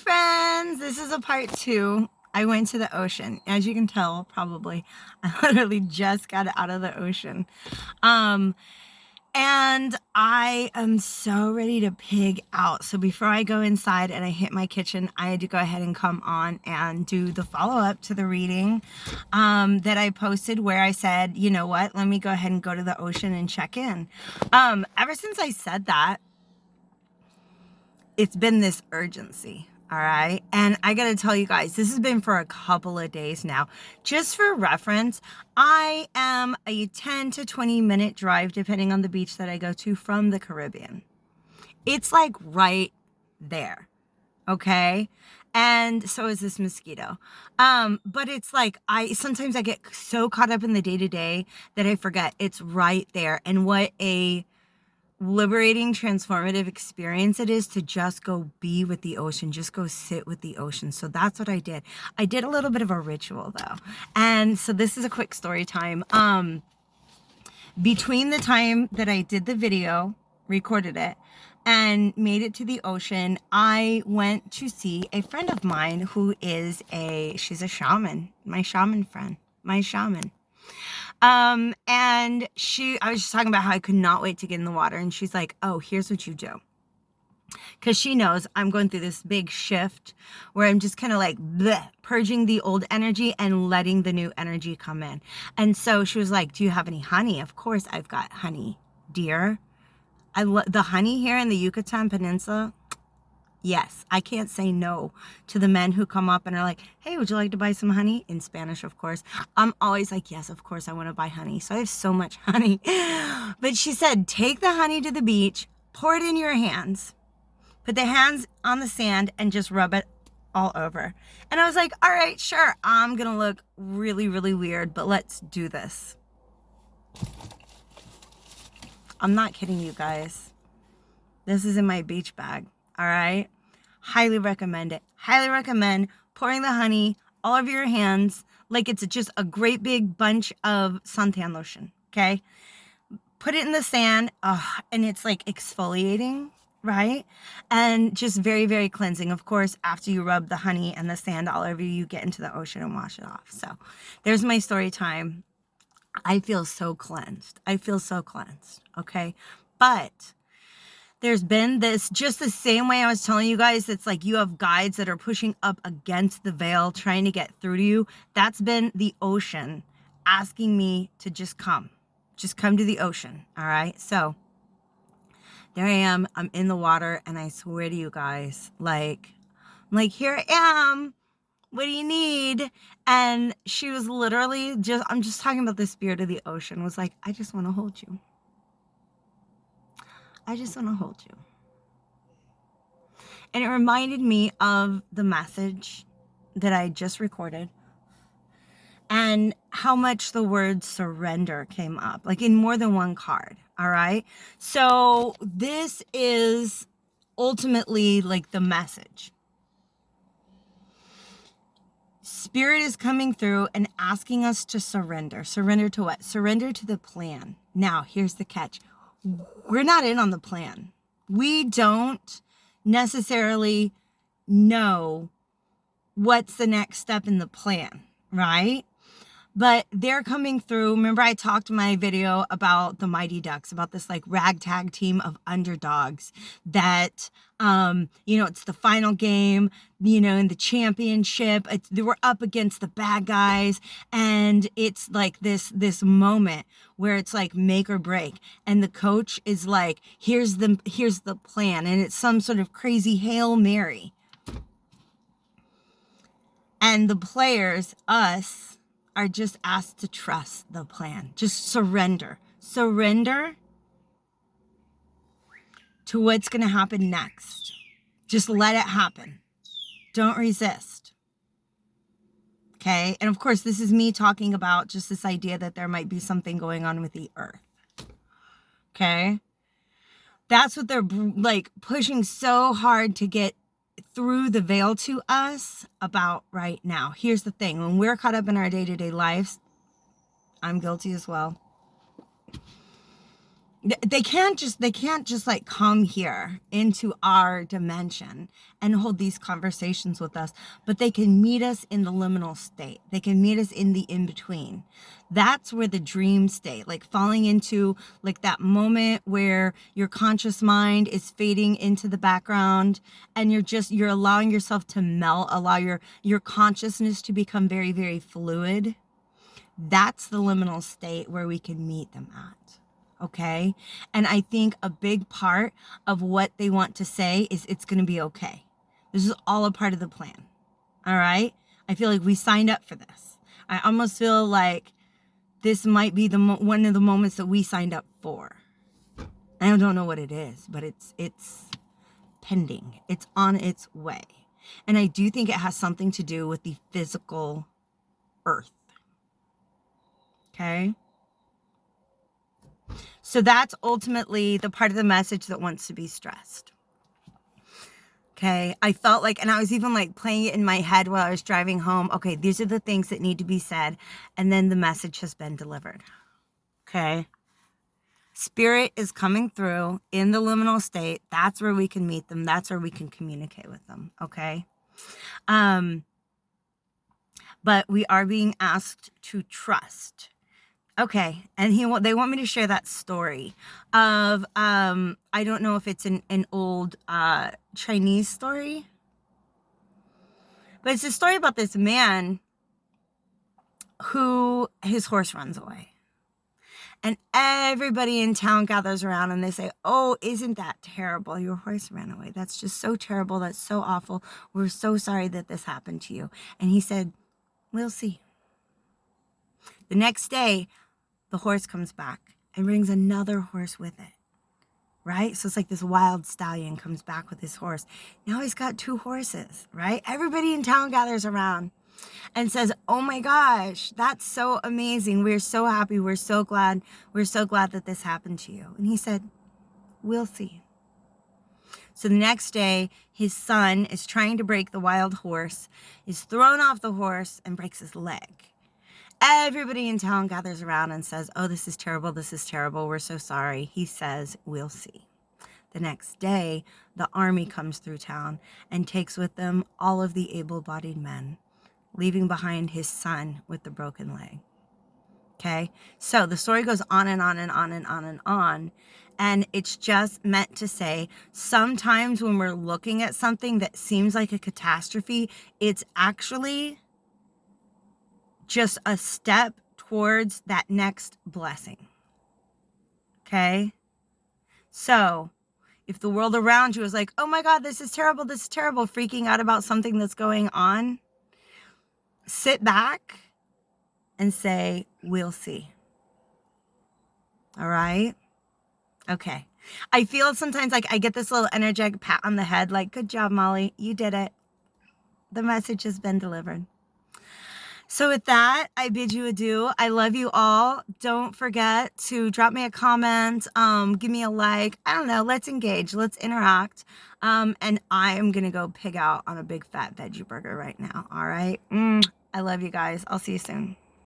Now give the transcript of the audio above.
friends, this is a part 2. I went to the ocean. As you can tell, probably, I literally just got out of the ocean. And I am so ready to pig out. So before I go inside and I hit my kitchen, I had to go ahead and come on and do the follow-up to the reading that I posted, where I said, you know what, let me go ahead and go to the ocean and check in. Ever since I said that, it's been this urgency. All right. And I got to tell you guys, this has been for a couple of days now. Just for reference, I am a 10 to 20 minute drive, depending on the beach that I go to, from the Caribbean. It's like right there. Okay. And so is this mosquito. But it's like, sometimes I get so caught up in the day to day that I forget it's right there. And what a liberating, transformative experience it is to just go be with the ocean, just go sit with the ocean. So that's what I did. I did a little bit of a ritual though. And so this is a quick story time. Between the time that I did the video, recorded it, and made it to the ocean, I went to see a friend of mine who is she's a shaman, my shaman friend, my shaman. And I was just talking about how I could not wait to get in the water. And she's like, oh, here's what you do. Because she knows I'm going through this big shift where I'm just kind of like purging the old energy and letting the new energy come in. And so she was like, do you have any honey? Of course I've got honey, dear. The honey here in the Yucatan Peninsula. Yes, I can't say no to the men who come up and are like, hey, would you like to buy some honey? In Spanish, of course. I'm always like, yes, of course, I want to buy honey. So I have so much honey. But she said, take the honey to the beach, pour it in your hands, put the hands on the sand and just rub it all over. And I was like, all right, sure. I'm going to look really, really weird, but let's do this. I'm not kidding you guys. This is in my beach bag. All right. Highly recommend it. Highly recommend pouring the honey all over your hands like it's just a great big bunch of suntan lotion. Okay. Put it in the sand. And it's like exfoliating, right? And just very, very cleansing. Of course, after you rub the honey and the sand all over you, you get into the ocean and wash it off. So there's my story time. I feel so cleansed. I feel so cleansed. Okay. But there's been this, just the same way I was telling you guys, it's like you have guides that are pushing up against the veil, trying to get through to you. That's been the ocean asking me to just come to the ocean. All right. So there I am. I'm in the water and I swear to you guys, I'm like, here I am. What do you need? And she was literally I'm just talking about the spirit of the ocean, was like, I just want to hold you. I just want to hold you. And it reminded me of the message that I just recorded and how much the word surrender came up, like in more than one card. All right. So this is ultimately like the message. Spirit is coming through and asking us to surrender. Surrender to what? Surrender to the plan. Now, here's the catch. We're not in on the plan. We don't necessarily know what's the next step in the plan, right? But they're coming through. Remember, I talked in my video about the Mighty Ducks, about this like ragtag team of underdogs that, it's the final game, in the championship. They were up against the bad guys. And it's like this moment where it's like make or break. And the coach is like, here's the plan. And it's some sort of crazy Hail Mary. And the players, us, are just asked to trust the plan. Just surrender. Surrender to what's going to happen next. Just let it happen. Don't resist. Okay? And of course, this is me talking about just this idea that there might be something going on with the earth. Okay? That's what they're like pushing so hard to get through the veil to us about right now. Here's the thing. When we're caught up in our day-to-day lives, I'm guilty as well. They can't just like come here into our dimension and hold these conversations with us, but they can meet us in the liminal state. They can meet us in the in-between. That's where the dream state, like falling into like that moment where your conscious mind is fading into the background and you're allowing yourself to melt, allow your consciousness to become very, very fluid. That's the liminal state where we can meet them at. Okay. And I think a big part of what they want to say is it's going to be okay. This is all a part of the plan. All right. I feel like we signed up for this. I almost feel like this might be one of the moments that we signed up for. I don't know what it is, but it's pending. It's on its way. And I do think it has something to do with the physical earth. Okay. So that's ultimately the part of the message that wants to be stressed. Okay. I felt like, and I was even like playing it in my head while I was driving home. Okay. These are the things that need to be said. And then the message has been delivered. Okay. Spirit is coming through in the liminal state. That's where we can meet them. That's where we can communicate with them. Okay. But we are being asked to trust. Okay, and they want me to share that story of I don't know if it's an old Chinese story, but it's a story about this man who his horse runs away, and everybody in town gathers around and they say, "Oh, isn't that terrible? Your horse ran away. That's just so terrible. That's so awful. We're so sorry that this happened to you." And he said, "We'll see." The next day, the horse comes back and brings another horse with it, right? So it's like this wild stallion comes back with his horse. Now he's got 2 horses, right? Everybody in town gathers around and says, "Oh my gosh, that's so amazing. We're so happy. We're so glad. We're so glad that this happened to you." And he said, "We'll see." So the next day, his son is trying to break the wild horse, is thrown off the horse and breaks his leg. Everybody in town gathers around and says, "Oh, this is terrible. This is terrible. We're so sorry." He says, "We'll see." The next day, the army comes through town and takes with them all of the able-bodied men, leaving behind his son with the broken leg. Okay. So the story goes on and on and on and on and on. And it's just meant to say, sometimes when we're looking at something that seems like a catastrophe, it's actually just a step towards that next blessing. Okay. So if the world around you is like, "Oh my God, this is terrible, freaking out about something that's going on, sit back and say, "We'll see." All right. Okay. I feel sometimes like I get this little energetic pat on the head, like, "Good job, Molly. You did it. The message has been delivered." So with that, I bid you adieu. I love you all. Don't forget to drop me a comment, give me a like. I don't know. Let's engage. Let's interact. And I am going to go pig out on a big fat veggie burger right now. All right. I love you guys. I'll see you soon.